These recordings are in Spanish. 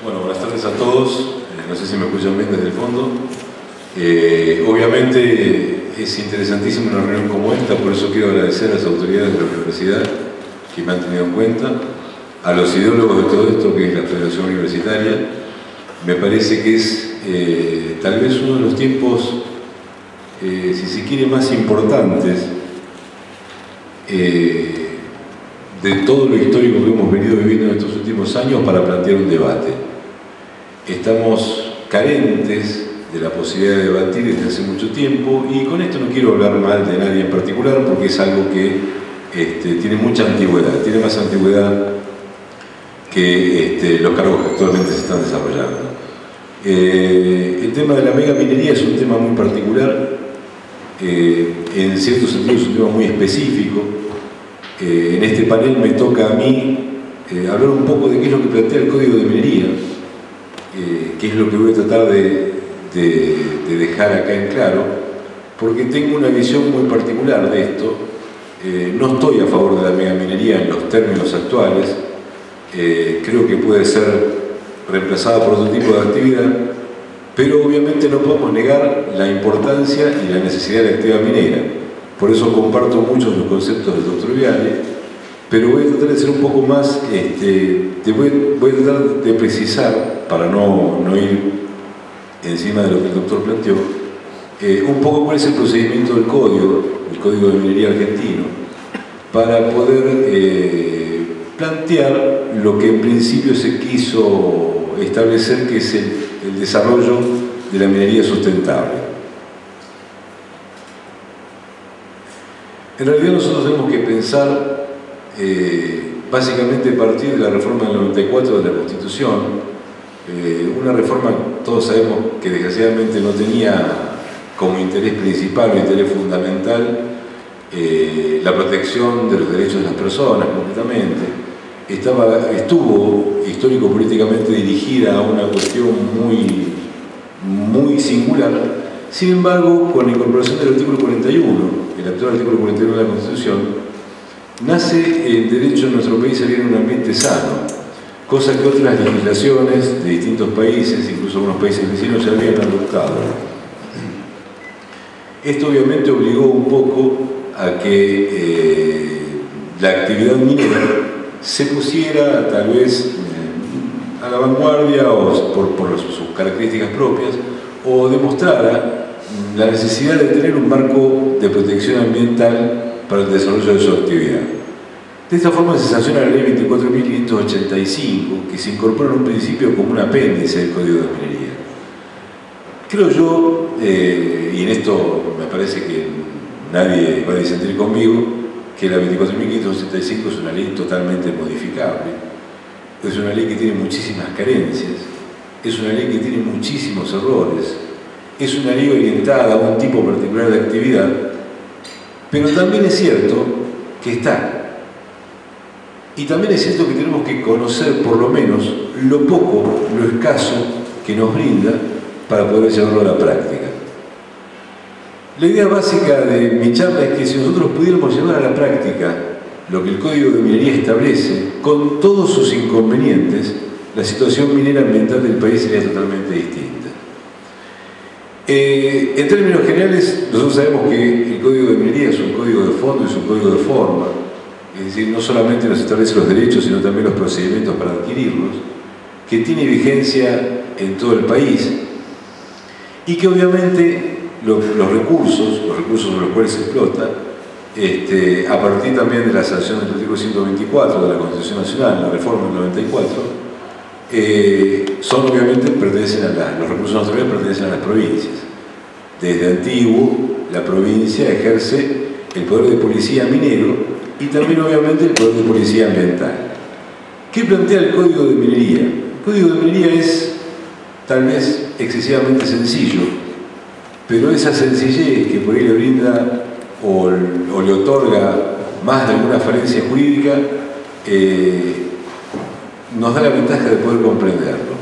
Bueno, buenas tardes a todos. No sé si me escuchan bien desde el fondo. Obviamente es interesantísima una reunión como esta, por eso quiero agradecer a las autoridades de la universidad que me han tenido en cuenta, a los ideólogos de todo esto, que es la Federación Universitaria. Me parece que es tal vez uno de los tiempos, si se quiere, más importantes de todo lo histórico que hemos venido viviendo en estos últimos años para plantear un debate. Estamos carentes de la posibilidad de debatir desde hace mucho tiempo, y con esto no quiero hablar mal de nadie en particular, porque es algo que tiene mucha antigüedad, tiene más antigüedad que los cargos que actualmente se están desarrollando. El tema de la megaminería es un tema muy particular, en cierto sentido es un tema muy específico. En este panel me toca a mí hablar un poco de qué es lo que plantea el Código de Minería, que es lo que voy a tratar de dejar acá en claro, porque tengo una visión muy particular de esto. No estoy a favor de la megaminería en los términos actuales. Creo que puede ser reemplazada por otro tipo de actividad, pero obviamente no podemos negar la importancia y la necesidad de la actividad minera. Por eso comparto muchos de los conceptos del doctor Viale, pero voy a tratar de ser un poco más, voy a tratar de precisar, para no ir encima de lo que el doctor planteó, un poco cuál es el procedimiento del Código de Minería argentino, para poder plantear lo que en principio se quiso establecer, que es el desarrollo de la minería sustentable. En realidad nosotros tenemos que pensar básicamente a partir de la reforma del 94 de la Constitución, una reforma que todos sabemos que desgraciadamente no tenía como interés principal o interés fundamental la protección de los derechos de las personas completamente. Estuvo histórico-políticamente dirigida a una cuestión muy singular. Sin embargo, con la incorporación del artículo 41, el actual artículo 41 de la Constitución, nace el derecho en nuestro país a vivir en un ambiente sano, cosa que otras legislaciones de distintos países, incluso algunos países vecinos, ya habían adoptado. Esto obviamente obligó un poco a que la actividad minera se pusiera tal vez a la vanguardia o por sus características propias, o demostrara la necesidad de tener un marco de protección ambiental para el desarrollo de su actividad. De esta forma se sanciona la Ley 24.585, que se incorpora en un principio como un apéndice del Código de Minería. Creo yo, y en esto me parece que nadie va a disentir conmigo, que la 24.585 es una ley totalmente modificable, es una ley que tiene muchísimas carencias, es una ley que tiene muchísimos errores, es una ley orientada a un tipo particular de actividad, pero también es cierto que está. Y también es cierto que tenemos que conocer por lo menos lo poco, lo escaso que nos brinda para poder llevarlo a la práctica. La idea básica de mi charla es que si nosotros pudiéramos llevar a la práctica lo que el Código de Minería establece, con todos sus inconvenientes, la situación minera ambiental del país sería totalmente distinta. En términos generales, nosotros sabemos que el Código de Minería es un código de fondo, es un código de forma, es decir, no solamente nos establece los derechos, sino también los procedimientos para adquirirlos, que tiene vigencia en todo el país, y que obviamente los recursos sobre los cuales se explota, a partir también de la sanción del artículo 124 de la Constitución Nacional, la reforma del 94, los recursos naturales pertenecen a las provincias. Desde antiguo, la provincia ejerce el poder de policía minero y también obviamente el poder de policía ambiental. ¿Qué plantea el Código de Minería? El Código de Minería es tal vez excesivamente sencillo, pero esa sencillez que por ahí le brinda o le otorga más de alguna falencia jurídica, nos da la ventaja de poder comprenderlo.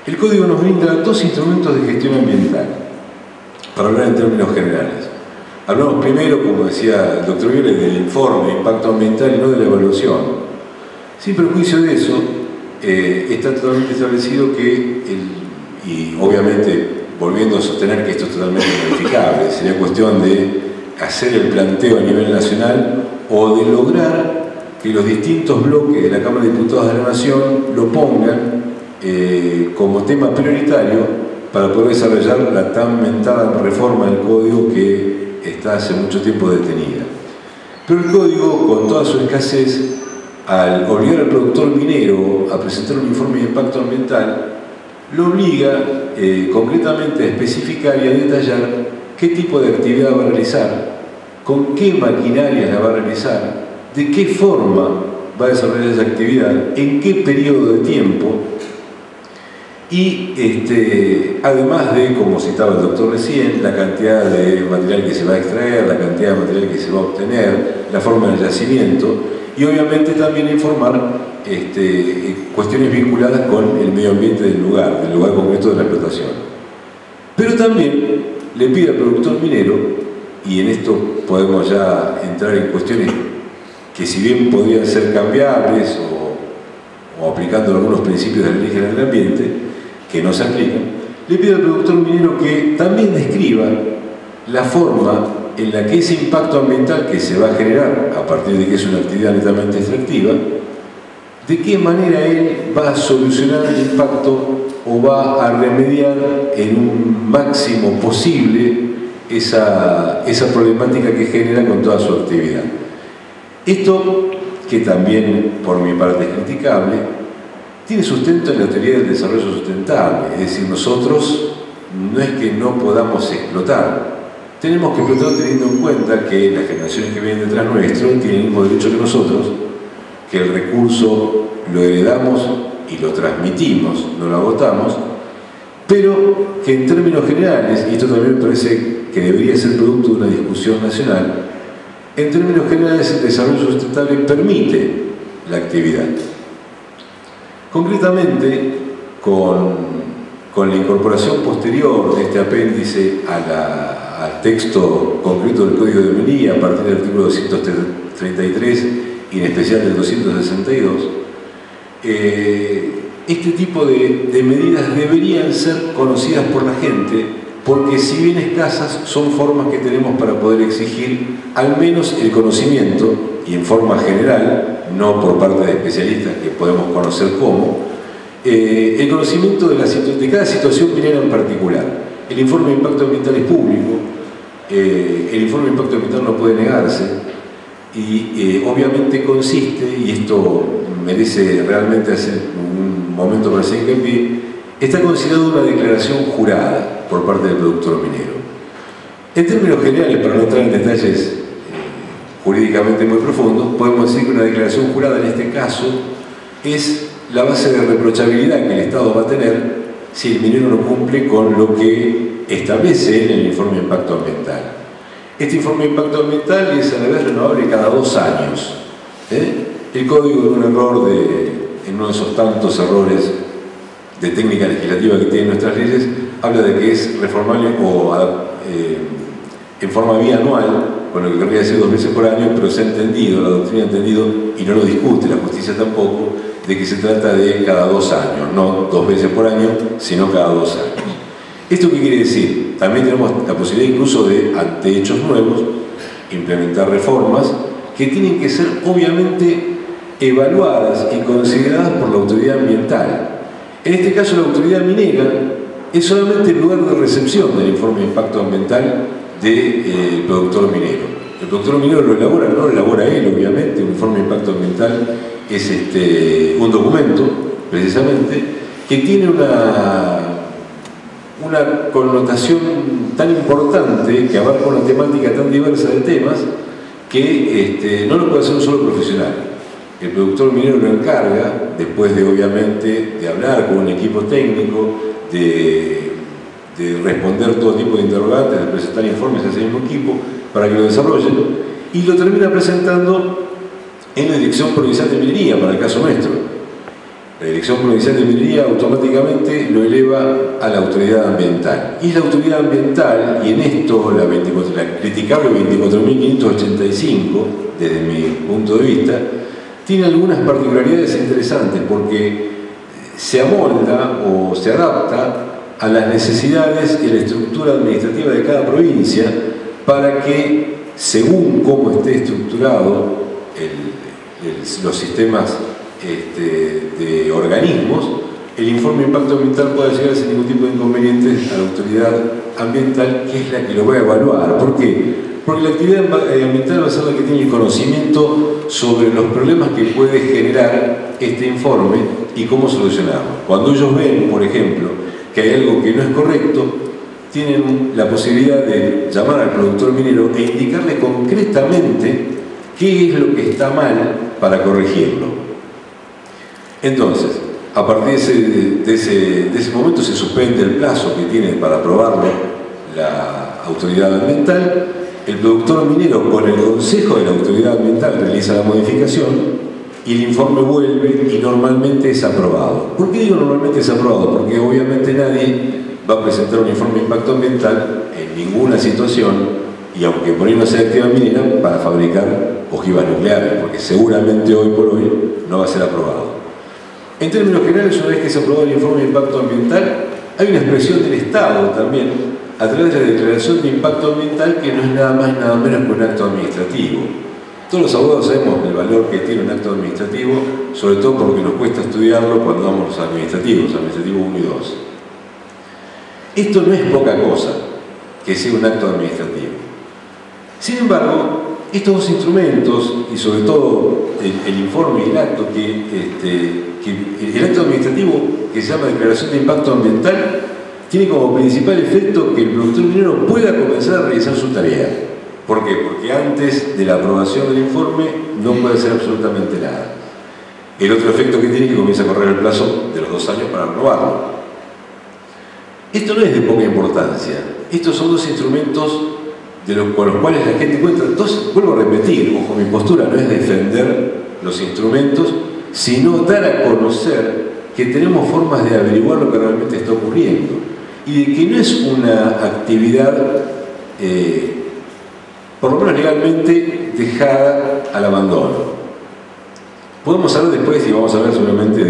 El Código nos brinda dos instrumentos de gestión ambiental, para hablar en términos generales. Hablamos primero, como decía el doctor Viale, del informe de impacto ambiental y no de la evaluación. Sin perjuicio de eso, está totalmente establecido que, y obviamente volviendo a sostener que esto es totalmente modificable, sería cuestión de hacer el planteo a nivel nacional o de lograr que los distintos bloques de la Cámara de Diputados de la Nación lo pongan como tema prioritario para poder desarrollar la tan mentada reforma del Código que está hace mucho tiempo detenida. Pero el Código, con toda su escasez, al obligar al productor minero a presentar un informe de impacto ambiental, lo obliga concretamente a especificar y a detallar qué tipo de actividad va a realizar, con qué maquinaria la va a realizar, de qué forma va a desarrollar esa actividad, en qué periodo de tiempo, y además de, como citaba el doctor recién, la cantidad de material que se va a extraer, la cantidad de material que se va a obtener, la forma del yacimiento, y obviamente también informar cuestiones vinculadas con el medio ambiente del lugar concreto de la explotación. Pero también le pide al productor minero, y en esto podemos ya entrar en cuestiones que si bien podrían ser cambiables o aplicando algunos principios de la Ley General del Ambiente, que no se aplican, le pide al productor minero que también describa la forma en la que ese impacto ambiental que se va a generar a partir de que es una actividad netamente extractiva, de qué manera él va a solucionar el impacto o va a remediar en un máximo posible esa problemática que genera con toda su actividad. Esto, que también por mi parte es criticable, tiene sustento en la teoría del desarrollo sustentable, es decir, nosotros no es que no podamos explotar, tenemos que explotar teniendo en cuenta que las generaciones que vienen detrás nuestro tienen el mismo derecho que nosotros, que el recurso lo heredamos y lo transmitimos, no lo agotamos, pero que en términos generales, y esto también me parece que debería ser producto de una discusión nacional, en términos generales el desarrollo sustentable permite la actividad. Concretamente, con la incorporación posterior de este apéndice al texto concreto del Código de Minería, a partir del artículo 233 y en especial del 262, este tipo de medidas deberían ser conocidas por la gente, porque si bien escasas, son formas que tenemos para poder exigir al menos el conocimiento, y en forma general, no por parte de especialistas que podemos conocer cómo, el conocimiento de cada situación minera en particular. El informe de impacto ambiental es público, el informe de impacto ambiental no puede negarse, y obviamente consiste, y esto merece realmente hacer un momento para hacer hincapié, está considerado una declaración jurada por parte del productor minero. En términos generales, para no entrar en detalles jurídicamente muy profundos, podemos decir que una declaración jurada en este caso es la base de reprochabilidad que el Estado va a tener si el minero no cumple con lo que establece en el informe de impacto ambiental. Este informe de impacto ambiental es a la vez renovable cada 2 años. El Código, de un error, en uno de esos tantos errores de técnica legislativa que tienen nuestras leyes, habla de que es reformable o en forma bianual, con lo que querría decir 2 veces por año, pero se ha entendido, la doctrina ha entendido, y no lo discute la justicia tampoco, de que se trata de cada 2 años, no 2 veces por año, sino cada 2 años. ¿Esto qué quiere decir? También tenemos la posibilidad incluso de, ante hechos nuevos, implementar reformas que tienen que ser obviamente evaluadas y consideradas por la autoridad ambiental. En este caso, la autoridad minera es solamente el lugar de recepción del informe de impacto ambiental del productor minero. El productor minero lo elabora, no lo elabora él, obviamente. Un informe de impacto ambiental es un documento, precisamente, que tiene una connotación tan importante, que abarca una temática tan diversa de temas, que no lo puede hacer un solo profesional. El productor minero lo encarga, después de obviamente de hablar con un equipo técnico, de responder todo tipo de interrogantes, de presentar informes a ese mismo equipo para que lo desarrollen, y lo termina presentando en la Dirección Provincial de Minería, para el caso nuestro. La Dirección Provincial de Minería automáticamente lo eleva a la autoridad ambiental. Y es la autoridad ambiental, y en esto la criticable 24.585, desde mi punto de vista, tiene algunas particularidades interesantes, porque se amolda o se adapta a las necesidades y a la estructura administrativa de cada provincia para que, según cómo esté estructurado los sistemas de organismos, el informe de impacto ambiental pueda llegar sin ningún tipo de inconvenientes a la autoridad ambiental, que es la que lo va a evaluar. ¿Por qué? Porque la actividad ambiental va a ser la que tiene el conocimiento sobre los problemas que puede generar este informe y cómo solucionarlo. Cuando ellos ven, por ejemplo, que hay algo que no es correcto, tienen la posibilidad de llamar al productor minero e indicarle concretamente qué es lo que está mal para corregirlo. Entonces, a partir de ese momento se suspende el plazo que tiene para aprobarlo la autoridad ambiental. El productor minero, con el consejo de la autoridad ambiental, realiza la modificación y el informe vuelve y normalmente es aprobado. ¿Por qué digo normalmente es aprobado? Porque obviamente nadie va a presentar un informe de impacto ambiental en ninguna situación, y aunque por ahí no sea actividad minera, para fabricar ojivas nucleares, porque seguramente hoy por hoy no va a ser aprobado. En términos generales, una vez que se aprobó el informe de impacto ambiental, hay una expresión del Estado también, a través de la declaración de impacto ambiental, que no es nada más nada menos que un acto administrativo. Todos los abogados sabemos el valor que tiene un acto administrativo, sobre todo porque nos cuesta estudiarlo cuando vamos a los administrativos 1 y 2. Esto no es poca cosa, que sea un acto administrativo. Sin embargo, estos dos instrumentos, y sobre todo el informe y el acto, el acto administrativo, que se llama declaración de impacto ambiental, tiene como principal efecto que el productor minero pueda comenzar a realizar su tarea. ¿Por qué? Porque antes de la aprobación del informe no puede hacer absolutamente nada. El otro efecto que tiene es que comienza a correr el plazo de los 2 años para aprobarlo. Esto no es de poca importancia. Estos son dos instrumentos con los cuales la gente cuenta. Entonces, vuelvo a repetir, ojo, mi postura no es defender los instrumentos, sino dar a conocer que tenemos formas de averiguar lo que realmente está ocurriendo y de que no es una actividad, por lo menos legalmente, dejada al abandono. Podemos hablar después, y vamos a hablar seguramente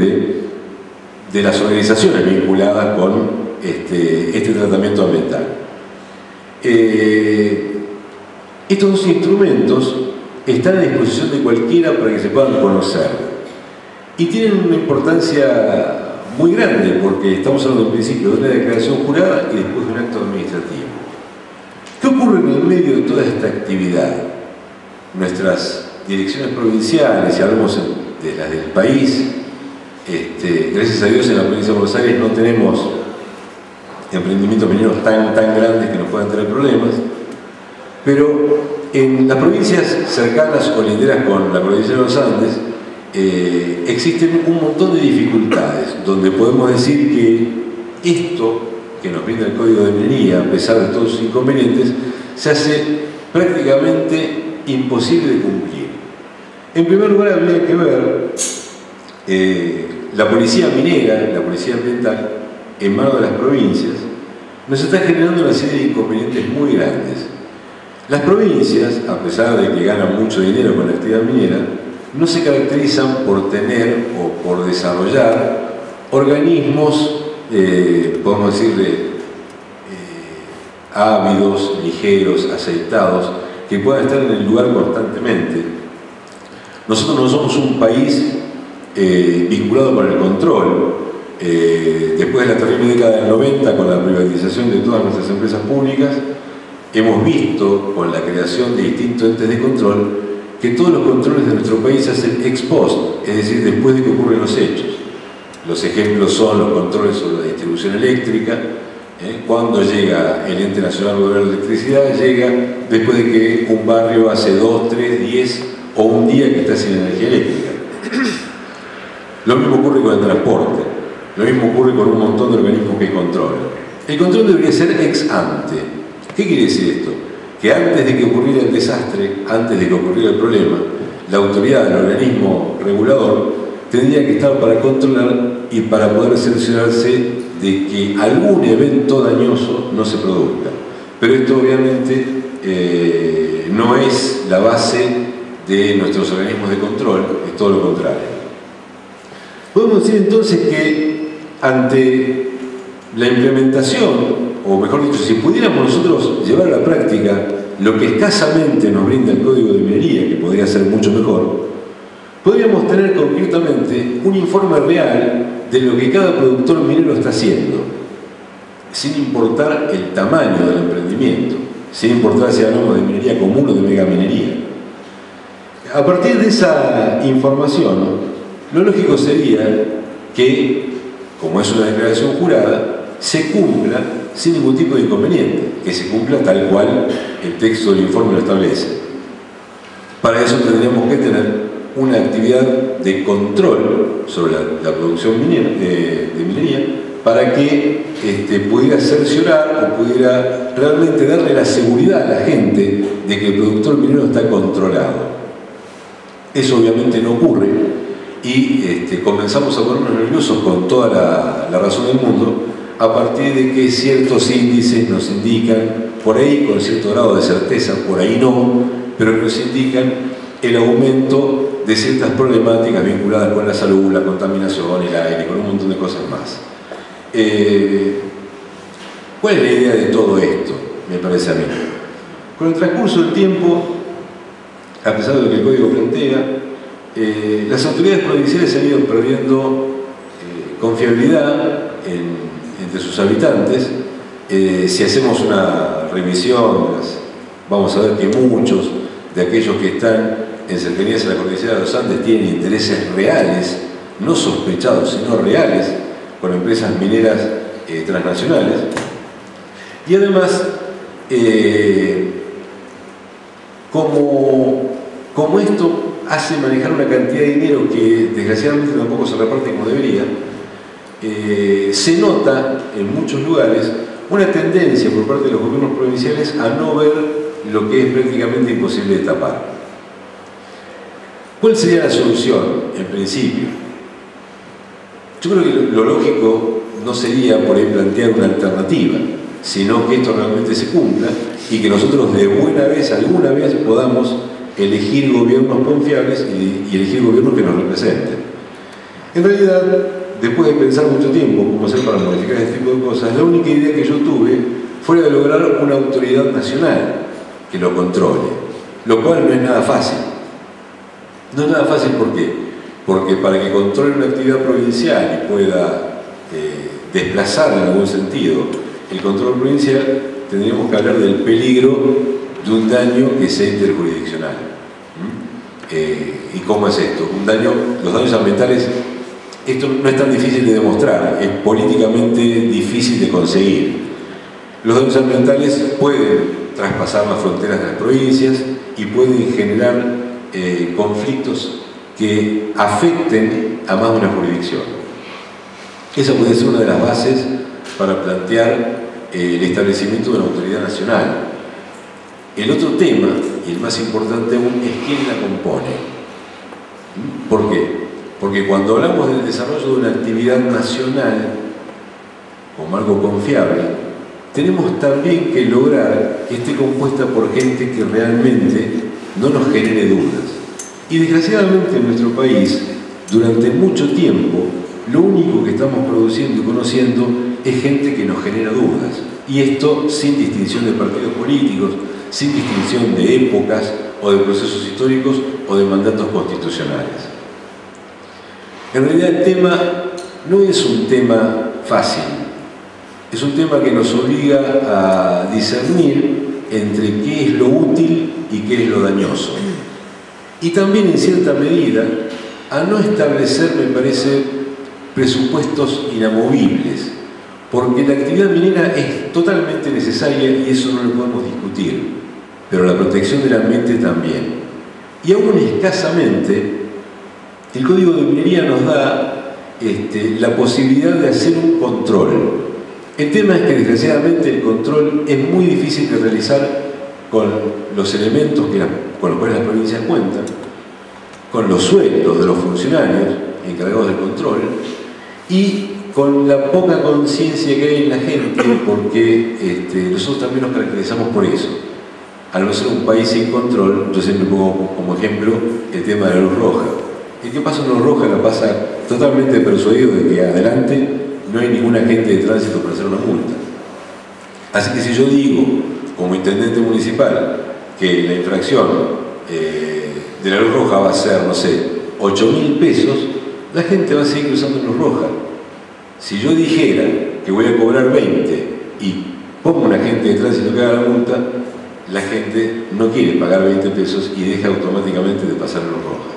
de las organizaciones vinculadas con este tratamiento ambiental. Estos dos instrumentos están a disposición de cualquiera para que se puedan conocer y tienen una importancia muy grande, porque estamos hablando en principio de una declaración jurada y después de un acto administrativo. ¿Qué ocurre en el medio de toda esta actividad? Nuestras direcciones provinciales, si hablamos de las del país, gracias a Dios en la provincia de Buenos Aires no tenemos emprendimientos mineros tan grandes que nos puedan tener problemas, pero en las provincias cercanas o linderas con la provincia de los Andes existen un montón de dificultades, donde podemos decir que esto que nos brinda el Código de Minería, a pesar de todos sus inconvenientes, se hace prácticamente imposible de cumplir. En primer lugar, habría que ver la policía minera, la policía ambiental, en manos de las provincias, nos está generando una serie de inconvenientes muy grandes. Las provincias, a pesar de que ganan mucho dinero con la actividad minera, no se caracterizan por tener o por desarrollar organismos, podemos decirle, ávidos, ligeros, aceitados, que puedan estar en el lugar constantemente. Nosotros no somos un país vinculado con el control. Después de la terrible década del 90, con la privatización de todas nuestras empresas públicas, hemos visto, con la creación de distintos entes de control, que todos los controles de nuestro país se hacen ex post, es decir, después de que ocurren los hechos. Los ejemplos son los controles sobre la distribución eléctrica. Cuando llega el Ente Nacional de Electricidad, llega después de que un barrio hace 2, 3, 10 o un día que está sin energía eléctrica. Lo mismo ocurre con el transporte, lo mismo ocurre con un montón de organismos que controlan. El control debería ser ex ante. ¿Qué quiere decir esto? Que antes de que ocurriera el desastre, antes de que ocurriera el problema, la autoridad, el organismo regulador, tendría que estar para controlar y para poder cerciorarse de que algún evento dañoso no se produzca. Pero esto obviamente no es la base de nuestros organismos de control, es todo lo contrario. Podemos decir entonces que ante la implementación, o mejor dicho, si pudiéramos nosotros llevar a la práctica lo que escasamente nos brinda el Código de Minería, que podría ser mucho mejor, podríamos tener concretamente un informe real de lo que cada productor minero está haciendo, sin importar el tamaño del emprendimiento, sin importar si hablamos de minería común o de megaminería. A partir de esa información, lo lógico sería que, como es una declaración jurada, se cumpla sin ningún tipo de inconveniente, que se cumpla tal cual el texto del informe lo establece. Para eso tendríamos que tener una actividad de control sobre la producción de minería, para que pudiera cerciorar o pudiera realmente darle la seguridad a la gente de que el productor minero está controlado. Eso obviamente no ocurre y comenzamos a ponernos nerviosos con toda la razón del mundo a partir de que ciertos índices nos indican, por ahí con cierto grado de certeza, por ahí no, pero nos indican el aumento de ciertas problemáticas vinculadas con la salud, la contaminación, el aire, con un montón de cosas más. ¿Cuál es la idea de todo esto? Me parece a mí. Con el transcurso del tiempo, a pesar de lo que el Código plantea, las autoridades provinciales han ido perdiendo confiabilidad entre sus habitantes. Si hacemos una revisión, vamos a ver que muchos de aquellos que están en cercanías a la cordillera de los Andes tienen intereses reales, no sospechados, sino reales, con empresas mineras transnacionales. Y además, como esto hace manejar una cantidad de dinero que desgraciadamente tampoco se reparte como debería, se nota en muchos lugares una tendencia por parte de los gobiernos provinciales a no ver lo que es prácticamente imposible de tapar. ¿Cuál sería la solución en principio? Yo creo que lo lógico no sería por ahí plantear una alternativa, sino que esto realmente se cumpla y que nosotros de buena vez, alguna vez, podamos elegir gobiernos confiables y elegir gobiernos que nos representen. En realidad, después de pensar mucho tiempo cómo hacer para modificar este tipo de cosas, la única idea que yo tuve fue la de lograr una autoridad nacional que lo controle, lo cual no es nada fácil. No es nada fácil, ¿por qué? Porque para que controle una actividad provincial y pueda desplazar en algún sentido el control provincial, tendríamos que hablar del peligro de un daño que sea interjurisdiccional. ¿Y cómo es esto? Los daños ambientales, esto no es tan difícil de demostrar, es políticamente difícil de conseguir. Los daños ambientales pueden traspasar las fronteras de las provincias y pueden generar conflictos que afecten a más de una jurisdicción. Esa puede ser una de las bases para plantear el establecimiento de una autoridad nacional. El otro tema, y el más importante aún, es quién la compone. ¿Por qué? Porque cuando hablamos del desarrollo de una actividad nacional como algo confiable, tenemos también que lograr que esté compuesta por gente que realmente no nos genere dudas. Y desgraciadamente en nuestro país, durante mucho tiempo, lo único que estamos produciendo y conociendo es gente que nos genera dudas. Y esto sin distinción de partidos políticos, sin distinción de épocas o de procesos históricos o de mandatos constitucionales. En realidad el tema no es un tema fácil, es un tema que nos obliga a discernir entre qué es lo útil y qué es lo dañoso. Y también en cierta medida a no establecer, me parece, presupuestos inamovibles, porque la actividad minera es totalmente necesaria y eso no lo podemos discutir, pero la protección del ambiente también. Y aún escasamente, el Código de Minería nos da la posibilidad de hacer un control. El tema es que desgraciadamente el control es muy difícil de realizar con los elementos con los cuales las provincias cuentan, con los sueldos de los funcionarios encargados del control y con la poca conciencia que hay en la gente, porque nosotros también nos caracterizamos por eso. Al no ser un país sin control, yo siempre pongo como ejemplo el tema de la luz roja. el que pasa en luz roja la pasa totalmente persuadido de que adelante no hay ningún agente de tránsito para hacer una multa. Así que si yo digo, como intendente municipal, que la infracción de la luz roja va a ser, no sé, 8.000 pesos, la gente va a seguir usando luz roja. Si yo dijera que voy a cobrar 20 y pongo un agente de tránsito que haga la multa, la gente no quiere pagar 20 pesos y deja automáticamente de pasar luz roja.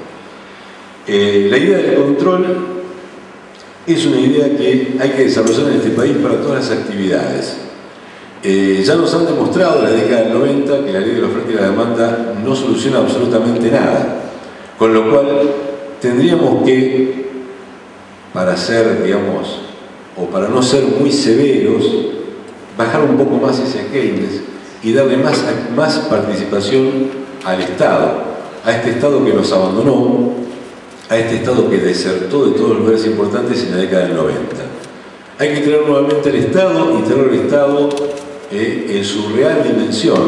La idea del control es una idea que hay que desarrollar en este país para todas las actividades. Ya nos han demostrado en la década del 90 que la ley de la oferta y la demanda no soluciona absolutamente nada, con lo cual tendríamos que, para ser, digamos, o para no ser muy severos, bajar un poco más ese Keynes y darle más participación al Estado, a este Estado que nos abandonó, a este Estado que desertó de todos los lugares importantes en la década del 90. Hay que traer nuevamente al Estado y traer al Estado en su real dimensión,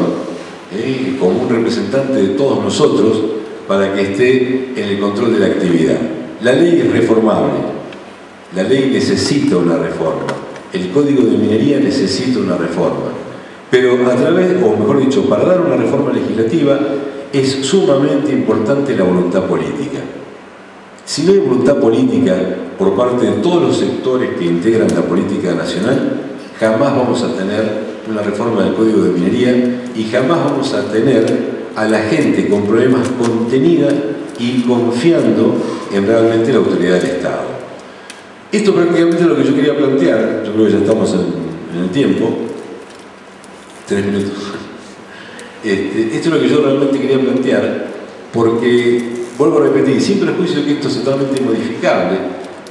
como un representante de todos nosotros, para que esté en el control de la actividad. La ley es reformable, la ley necesita una reforma, el Código de Minería necesita una reforma, pero a través, o mejor dicho, para dar una reforma legislativa es sumamente importante la voluntad política. Si no hay voluntad política por parte de todos los sectores que integran la política nacional, jamás vamos a tener una reforma del Código de Minería y jamás vamos a tener a la gente con problemas contenida y confiando en realmente la autoridad del Estado. Esto prácticamente es lo que yo quería plantear. Yo creo que ya estamos en el tiempo. 3 minutos. Esto es lo que yo realmente quería plantear, porque, vuelvo a repetir, sin prejuicio de que esto es totalmente modificable,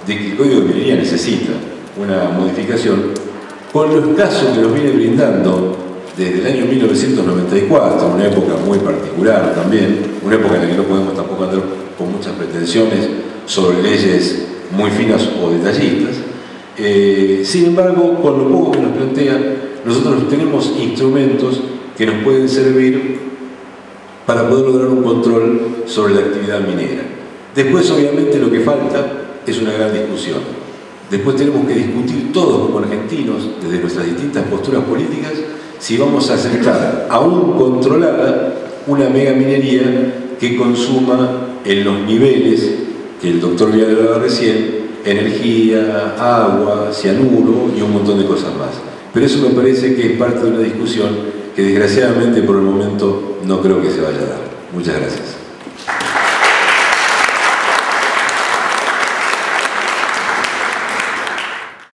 de que el Código de Minería necesita una modificación, con los casos que nos viene brindando desde el año 1994, una época muy particular también, una época en la que no podemos tampoco andar con muchas pretensiones sobre leyes muy finas o detallistas. Sin embargo, con lo poco que nos plantea, nosotros tenemos instrumentos que nos pueden servir para poder lograr un control sobre la actividad minera. Después, obviamente, lo que falta es una gran discusión. Después tenemos que discutir todos como argentinos, desde nuestras distintas posturas políticas, si vamos a aceptar aún controlada una megaminería que consuma en los niveles que el doctor Vial hablaba recién, energía, agua, cianuro y un montón de cosas más. Pero eso me parece que es parte de una discusión que desgraciadamente por el momento no creo que se vaya a dar. Muchas gracias.